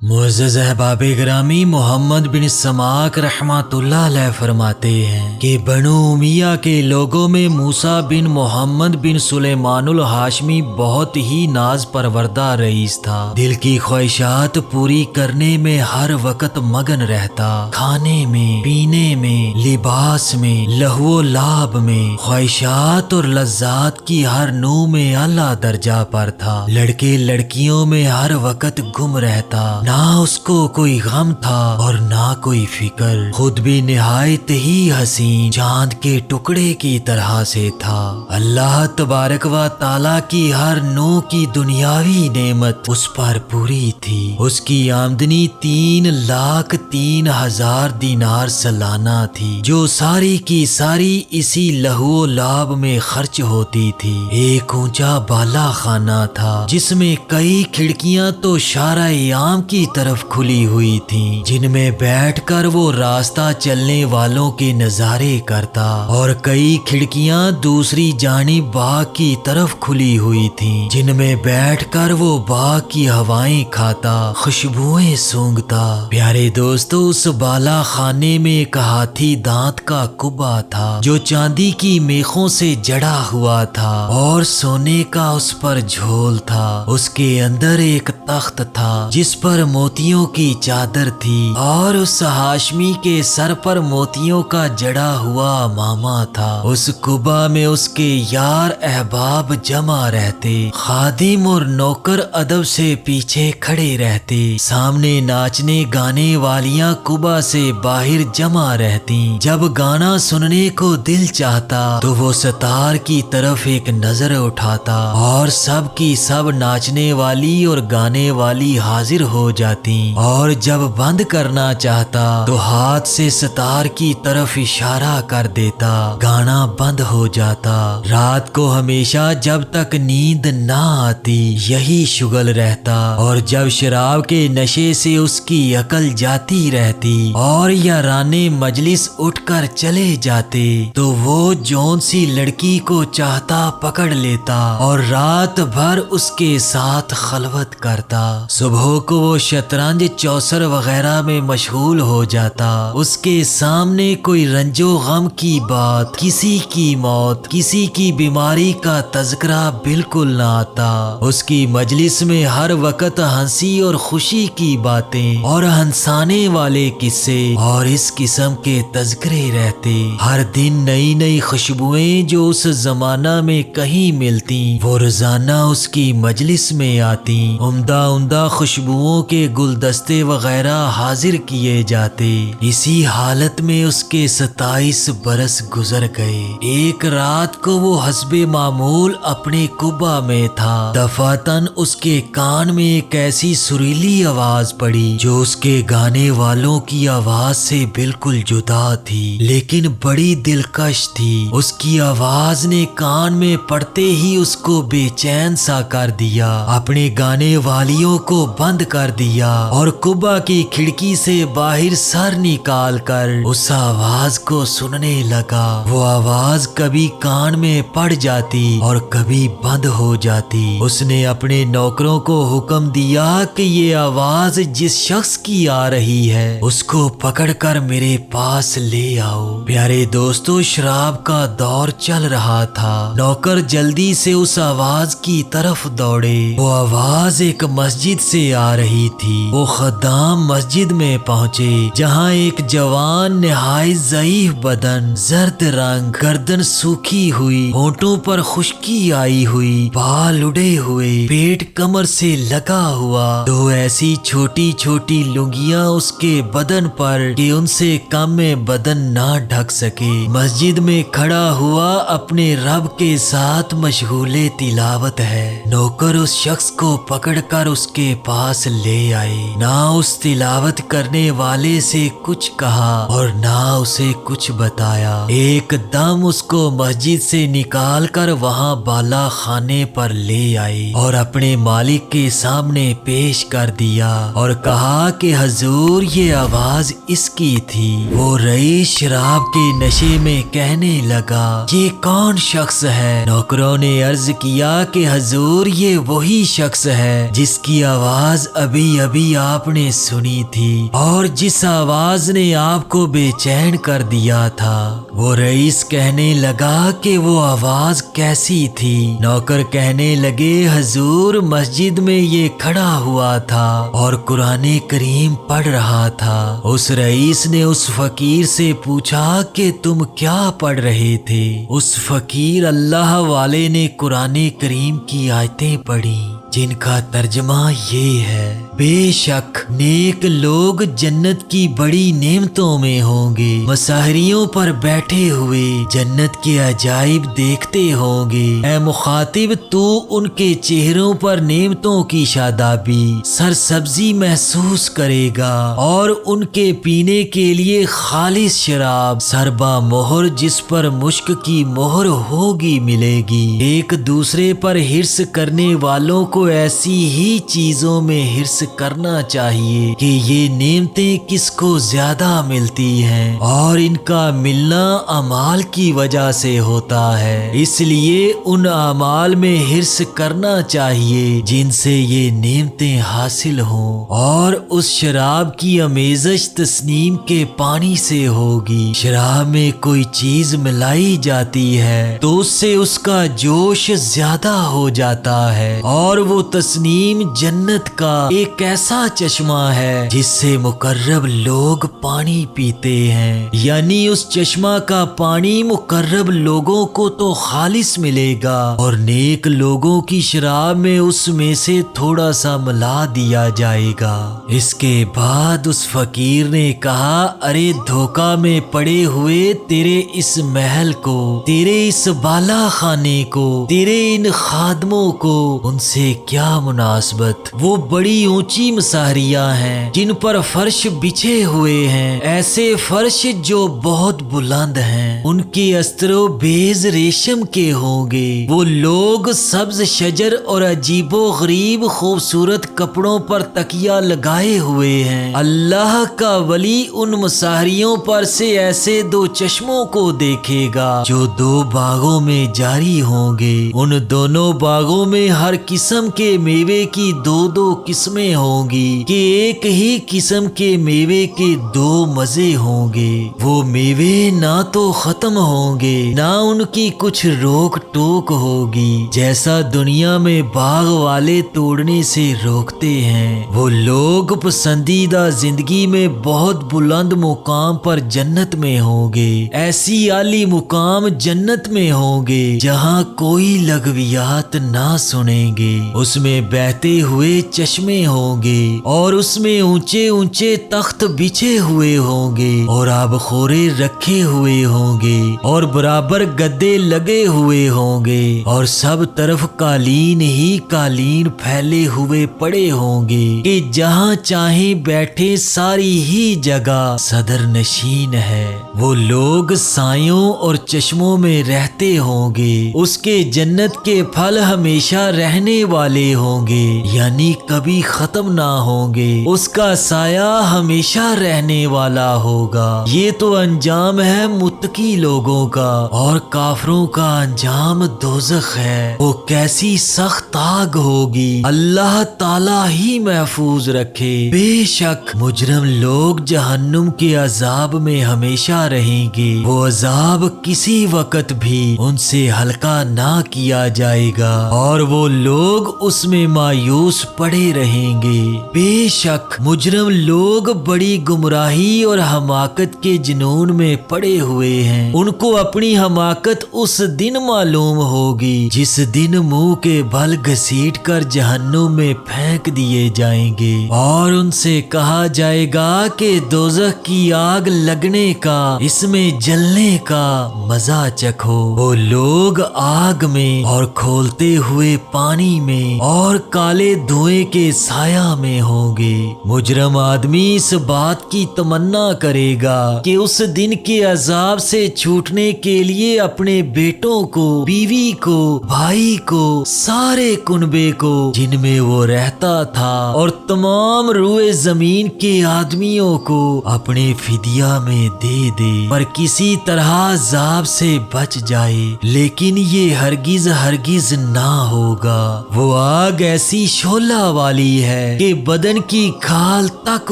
معزز احباب گرامی، محمد بن سماک رحمۃ اللہ علیہ فرماتے ہیں کہ بنو امیہ کے لوگوں میں موسیٰ بن محمد بن سلیمان الہاشمی بہت ہی ناز پروردہ رئیس تھا۔ دل کی خواہشات پوری کرنے میں ہر وقت مگن رہتا، کھانے میں، پینے میں، لباس میں، لہو و لعب میں، خواہشات اور لذات کی ہر نوع میں اعلیٰ درجہ پر تھا۔ لڑکے لڑکیوں میں ہر وقت گم رہتا، نہ اس کو کوئی غم تھا اور نہ کوئی فکر، خود بھی نہایت ہی حسین چاند کے ٹکڑے کی طرح سے تھا۔ اللہ تبارک و تعالیٰ کی ہر نوع کی دنیاوی نعمت اس پر پوری تھی۔ اس کی آمدنی 3,03,000 دینار سالانہ تھی، جو ساری کی ساری اسی لہو و لعب میں خرچ ہوتی تھی۔ ایک اونچا بالا خانہ تھا جس میں کئی کھڑکیاں تو شارع عام کی طرف کھلی ہوئی تھیں، جن میں بیٹھ کر وہ راستہ چلنے والوں کے نظارے کرتا، اور کئی کھڑکیاں دوسری جانب باغ کی طرف کھلی ہوئی تھیں، جن میں بیٹھ کر وہ باغ کی ہوائیں کھاتا، خوشبوئیں سونگھتا۔ پیارے دوستو، اس بالا خانے میں ایک ہاتھی دانت کا کبا تھا جو چاندی کی میخوں سے جڑا ہوا تھا اور سونے کا اس پر جھول تھا۔ اس کے اندر ایک تخت تھا جس پر موتیوں کی چادر تھی، اور اس ہاشمی کے سر پر موتیوں کا جڑا ہوا امامہ تھا۔ اس کبا میں اس کے یار احباب جمع رہتے، خادم اور نوکر ادب سے پیچھے کھڑے رہتے، سامنے ناچنے گانے والیاں کبا سے باہر جمع رہتی۔ جب گانا سننے کو دل چاہتا تو وہ ستار کی طرف ایک نظر اٹھاتا اور سب کی سب ناچنے والی اور گانے والی حاضر ہو جاتی، اور جب بند کرنا چاہتا تو ہاتھ سے ستار کی طرف اشارہ کر دیتا، گانا بند ہو جاتا۔ رات کو ہمیشہ جب تک نیند نہ آتی یہی شغل رہتا، اور جب شراب کے نشے سے اس کی عقل جاتی رہتی اور یارانے مجلس اٹھ کر چلے جاتے تو وہ جون سی لڑکی کو چاہتا پکڑ لیتا اور رات بھر اس کے ساتھ خلوت کرتا۔ صبح کو وہ شطرنج چوسر وغیرہ میں مشغول ہو جاتا۔ اس کے سامنے کوئی رنج و غم کی بات، کسی کی موت، کسی کی بیماری کا تذکرہ بالکل نہ آتا۔ اس کی مجلس میں ہر وقت ہنسی اور خوشی کی باتیں اور ہنسانے والے قصے اور اس قسم کے تذکرے رہتے۔ ہر دن نئی نئی خوشبوئیں جو اس زمانہ میں کہیں ملتی وہ روزانہ اس کی مجلس میں آتی۔ عمدہ عمدہ خوشبوؤں کے گلدستے وغیرہ حاضر کیے جاتے۔ اسی حالت میں اس کے 27 برس گزر گئے۔ ایک رات کو وہ حسب معمول اپنے کبا میں تھا، دفعتاً اس کے کان میں ایک ایسی سریلی آواز پڑی جو اس کے گانے والوں کی آواز سے بالکل جدا تھی لیکن بڑی دلکش تھی۔ اس کی آواز نے کان میں پڑتے ہی اس کو بے چین سا کر دیا، اپنے گانے والیوں کو بند کر دیا اور کبا کی کھڑکی سے باہر سر نکال کر اس آواز کو سننے لگا۔ وہ آواز کبھی کان میں پڑ جاتی اور کبھی بند ہو جاتی۔ اس نے اپنے نوکروں کو حکم دیا کہ یہ آواز جس شخص کی آ رہی ہے اس کو پکڑ کر میرے پاس لے آؤ۔ پیارے دوستو، شراب کا دور چل رہا تھا۔ نوکر جلدی سے اس آواز کی طرف دوڑے۔ وہ آواز ایک مسجد سے آ رہی تھی۔ وہ خدام مسجد میں پہنچے جہاں ایک جوان نہایت ضعیف بدن، زرد رنگ، گردن سوکھی ہوئی، ہونٹوں پر خشکی آئی ہوئی، بال اڑے ہوئے، پیٹ کمر سے لگا ہوا، دو ایسی چھوٹی چھوٹی لنگیاں اس کے بدن پر کہ ان سے کم میں بدن نہ ڈھک سکے، مسجد میں کھڑا ہوا اپنے رب کے ساتھ مشغول تلاوت ہے۔ نوکر اس شخص کو پکڑ کر اس کے پاس لے آئے، نہ اس تلاوت کرنے والے سے کچھ کہا اور نہ اسے کچھ بتایا۔ ایک دم اس کو مسجد سے نکال کر وہاں بالا خانے پر لے آئے اور اپنے مالک کے سامنے پیش کر دیا اور کہا کہ حضور یہ آواز اس کی تھی۔ وہ رئیس شراب کے نشے میں کہنے لگا، یہ کون شخص ہے؟ نوکروں نے عرض کیا کہ حضور یہ وہی شخص ہے جس کی آواز ابھی अभी अभी आपने सुनी थी और जिस आवाज ने आपको बेचैन कर दिया था। वो रईस कहने लगा कि वो आवाज कैसी थी। नौकर कहने लगे, हजूर मस्जिद में ये खड़ा हुआ था और कुरान करीम पढ़ रहा था। उस रईस ने उस फकीर से पूछा कि तुम क्या पढ़ रहे थे। उस फकीर अल्लाह वाले ने कुरान करीम की आयतें पढ़ी जिनका तर्जमा ये है, बेशक नेक लोग जन्नत की बड़ी नेमतों में होंगे, मसाहरियों पर बैठे हुए जन्नत के अजाइब देखते होंगे। ऐ मुखातिब, तू उनके चेहरों पर नेमतों की शादाबी, सरसब्जी महसूस करेगा और उनके पीने के लिए खालिस शराब सरबा मोहर जिस पर मुश्क की मोहर होगी मिलेगी। एक दूसरे पर हिर्स करने वालों को ऐसी ही चीजों में हिर्स करना चाहिए कि ये नेमतें किसको ज्यादा मिलती हैं और इनका मिलना अमाल की वजह से होता है। इसलिए उन अमाल में हिर्स करना चाहिए जिनसे ये नेमतें हासिल हों। और उस शराब की अमेज़श तस्नीम के पानी से होगी। शराब में कोई चीज मिलाई जाती है तो उससे उसका जोश ज्यादा हो जाता है और वो तस्नीम जन्नत का एक ऐसा चश्मा है जिससे मुकर्रब लोग पानी पीते हैं। यानी उस चश्मा का पानी मुकर्रब लोगों को तो खालिस मिलेगा और नेक लोगों की शराब में उसमें से थोड़ा सा मिला दिया जाएगा। इसके बाद उस फकीर ने कहा, अरे धोखा में पड़े हुए तेरे इस महल को, तेरे इस बाला खाने को, तेरे इन खादमों को, उनसे क्या मुनासबत। वो बड़ी ऊंची मसाहरियां हैं जिन पर फर्श बिछे हुए हैं, ऐसे फर्श जो बहुत बुलंद हैं। उनके अस्त्रो बेज रेशम के होंगे। वो लोग सब्ज शजर और अजीबो गरीब खूबसूरत कपड़ों पर तकिया लगाए हुए हैं। अल्लाह का वली उन मसाहरियों पर से ऐसे दो चश्मों को देखेगा जो दो बागों में जारी होंगे। उन दोनों बागों में हर किस्म के मेवे की दो दो किस्में होंगी कि एक ही किस्म के मेवे के दो मजे होंगे। वो मेवे ना तो खत्म होंगे ना उनकी कुछ रोक टोक होगी। जैसा दुनिया में बाग वाले तोड़ने से रोकते हैं, वो लोग पसंदीदा जिंदगी में बहुत बुलंद मुकाम पर जन्नत में होंगे। ऐसी आली मुकाम जन्नत में होंगे जहाँ कोई लगवियात ना सुनेंगे। उसमें बहते हुए चश्मे होंगे और उसमें ऊंचे ऊंचे तख्त बिछे हुए होंगे और आबखोरे रखे हुए होंगे और बराबर गद्दे लगे हुए होंगे और सब तरफ कालीन ही कालीन फैले हुए पड़े होंगे कि जहाँ चाहे बैठे सारी ही जगह सदर नशीन है। वो लोग सायों और चश्मों में रहते होंगे। उसके जन्नत के फल हमेशा रहने वाले होंगे यानी कभी खत्म ना होंगे। उसका साया हमेशा रहने वाला होगा। ये तो अंजाम है मुत्तकी लोगों का और काफरों का अंजाम दोज़ख है। वो कैसी सख्त आग होगी, अल्लाह ताला ही महफूज रखे। बेशक मुजरम लोग जहन्नुम के अजाब में हमेशा रहेंगे। वो अजाब किसी वक्त भी उनसे हल्का ना किया जाएगा और वो लोग उसमें मायूस पड़े रहेंगे। बेशक मुजरम लोग बड़ी गुमराही और हमाकत के जुनून में पड़े हुए हैं। उनको अपनी हमाकत उस दिन मालूम होगी जिस दिन मुंह के बल घसीट कर जहन्नुम में फेंक दिए जाएंगे और उनसे कहा जाएगा कि दोज़ख की आग लगने का, इसमें जलने का मजा चखो। वो लोग आग में और खोलते हुए पानी में और काले धुएं के साया में होंगे। मुजरम आदमी इस बात की तमन्ना करेगा कि उस दिन के अजाब से छूटने के लिए अपने बेटों को, बीवी को, भाई को, सारे कुनबे को जिनमें वो रहता था और तमाम रुए जमीन के आदमियों को अपने फिदिया में दे दे, पर किसी तरह अजाब से बच जाए। लेकिन ये हरगिज हरगिज ना होगा। वो वो आग ऐसी शोला वाली है कि बदन की खाल तक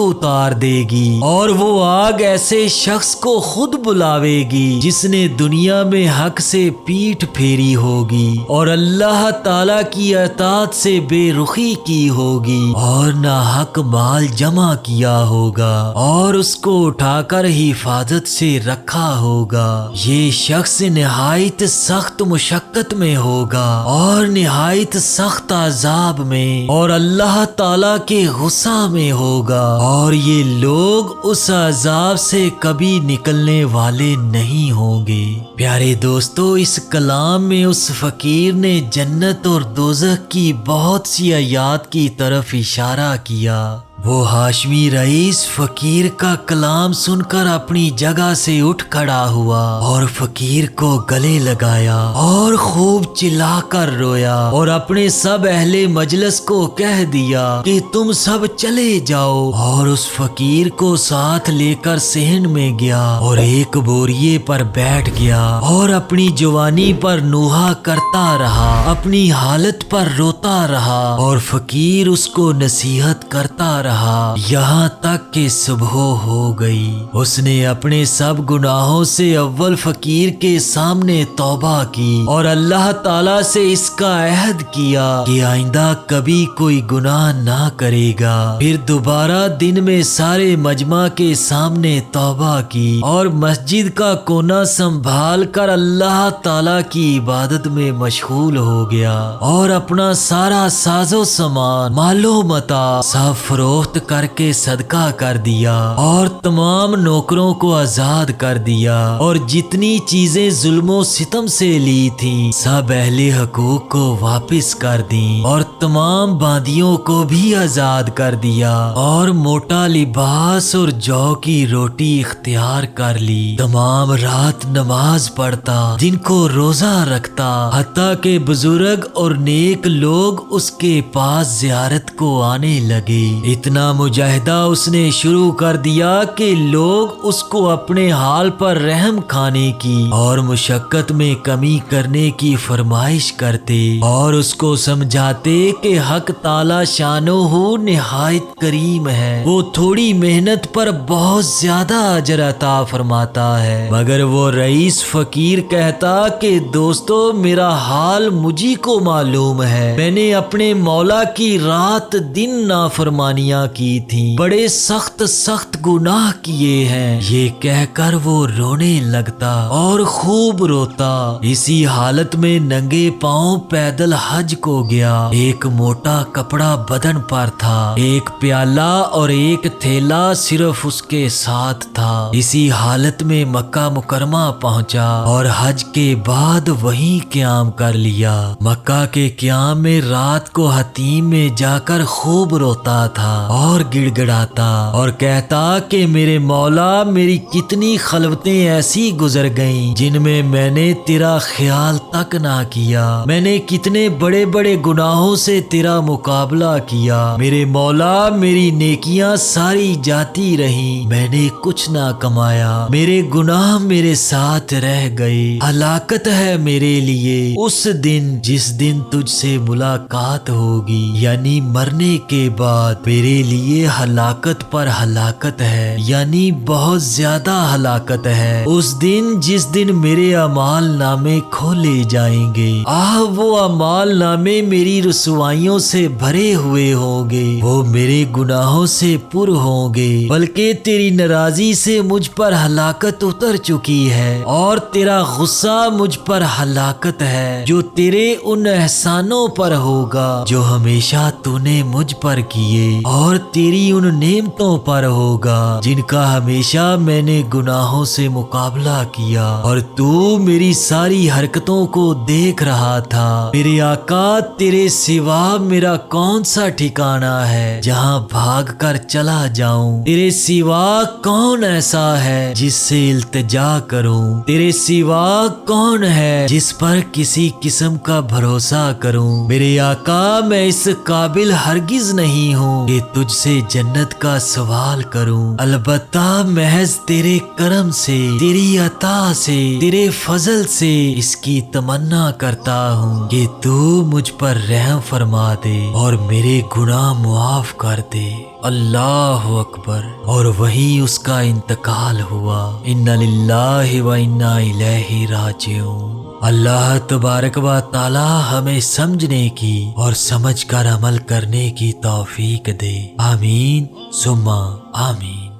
उतार देगी, और वो आग ऐसे शख्स को खुद बुलावेगी जिसने दुनिया में हक से पीठ फेरी होगी और अल्लाह ताला की अतात से बेरुखी की होगी और ना हक माल जमा किया होगा और उसको उठाकर हिफाजत से रखा होगा। ये शख्स निहायत सख्त मुशक्कत में होगा और निहायत सख्त अजाब में और अल्लाह ताला के गुस्सा में होगा, और ये लोग उस अजाब से कभी निकलने वाले नहीं होंगे। प्यारे दोस्तों, इस कलाम में उस फकीर ने जन्नत और दोज़ख की बहुत सी आयात की तरफ इशारा किया। वो हाशमी रईस फकीर का कलाम सुनकर अपनी जगह से उठ खड़ा हुआ और फकीर को गले लगाया और खूब चिल्लाकर रोया और अपने सब अहले मजलिस को कह दिया कि तुम सब चले जाओ, और उस फकीर को साथ लेकर सहन में गया और एक बोरिए पर बैठ गया और अपनी जवानी पर नूहा करता रहा, अपनी हालत पर रोता रहा और फकीर उसको नसीहत करता रहा यहाँ तक कि सुबह हो गई। उसने अपने सब गुनाहों से अव्वल फकीर के सामने तौबा की और अल्लाह ताला से इसका अहद किया कि आइंदा कभी कोई गुनाह ना करेगा। फिर दोबारा दिन में सारे मजमा के सामने तौबा की और मस्जिद का कोना संभाल कर अल्लाह ताला की इबादत में मशगूल हो गया और अपना सारा साजो सामान मालो मता सब फरोख्त करके सदका कर दिया और तमाम नौकरों को आजाद कर दिया और जितनी चीजें जुल्मों सितम से ली थी सब अहले हकूक को वापस कर दी और तमाम बांदियों को भी आजाद कर दिया और मोटा लिबास और जौ की रोटी इख्तियार कर ली। तमाम रात नमाज पढ़ता, जिनको रोजा रखता, हत्ता के बुजुर्ग और नेक लोग उसके पास जियारत को आने लगे। इतना मुजाहिदा उसने शुरू कर दिया कि लोग उसको अपने हाल पर रहम खाने की और मुशक्कत में कमी करने की फरमाइश करते और उसको समझाते कि हक ताला शानो हो निहायत करीम है, वो थोड़ी मेहनत पर बहुत ज्यादा अजर अता फरमाता है। मगर वो रईस फकीर कहता कि दोस्तों, मेरा हाल मुझी को मालूम है, मैंने अपने मौला की रात दिन नाफरमानियां की थी, बड़े सख्त सख्त गुनाह किए हैं। ये कहकर वो रोने लगता और खूब रोता। इसी हालत में नंगे पांव पैदल हज को गया। एक मोटा कपड़ा बदन पर था, एक प्याला और एक थैला सिर्फ उसके साथ था। इसी हालत में मक्का मुकरमा पहुंचा और हज के बाद वहीं क़याम कर लिया। मक्का के क़याम में रात को हतीम में जाकर खूब रोता था और गिड़गिड़ाता और कहता कि मेरे मौला, मेरी कितनी खलवतें ऐसी गुजर गईं जिनमें मैंने तेरा ख्याल तक ना किया, मैंने कितने बड़े बड़े गुनाहों से तेरा मुकाबला किया। मेरे मौला, मेरी नेकियां सारी जाती रहीं, मैंने कुछ ना कमाया, मेरे गुनाह मेरे साथ रह गए। हलाकत है मेरे लिए उस दिन जिस दिन तुझसे मुलाकात होगी, यानी मरने के बाद मेरे लिए हलाकत पर हलाकत है, यानी बहुत ज्यादा हलाकत है। उस दिन जिस दिन मेरे अमाल नामे खोले जाएंगे, वो अमाल नामे मेरी रुसवाइयों से भरे हुए होंगे, वो मेरे गुनाहों से पुर होंगे, बल्कि तेरी नाराजी से मुझ पर हलाकत उतर चुकी है और तेरा गुस्सा मुझ पर हलाकत है, जो तेरे उन एहसानों पर होगा जो हमेशा तूने मुझ पर किए और तेरी उन नेमतों पर होगा जिनका हमेशा मैंने गुनाहों से मुकाबला किया और तू मेरी सारी हरकतों को देख रहा था। मेरे आका, तेरे सिवा मेरा कौन सा ठिकाना है जहाँ भाग कर चला जाऊं? तेरे सिवा कौन ऐसा है जिससे इल्तिजा करूं? तेरे सिवा कौन है जिस पर किसी किस्म का भरोसा करूं? मेरे आका, मैं इस काबिल हरगिज नहीं हूँ कि تجھ سے جنت کا سوال کروں، البتہ محض تیرے کرم سے، تیری عطا سے، تیرے فضل سے اس کی تمنا کرتا ہوں کہ تو مجھ پر رحم فرما دے اور میرے گناہ معاف کر دے۔ اللہ اکبر۔ اور وہیں اس کا انتقال ہوا۔ انا للہ و انا الیہ راجعون۔ اللہ تبارک و تعالی ہمیں سمجھنے کی اور سمجھ کر عمل کرنے کی توفیق دے۔ آمین ثم آمین۔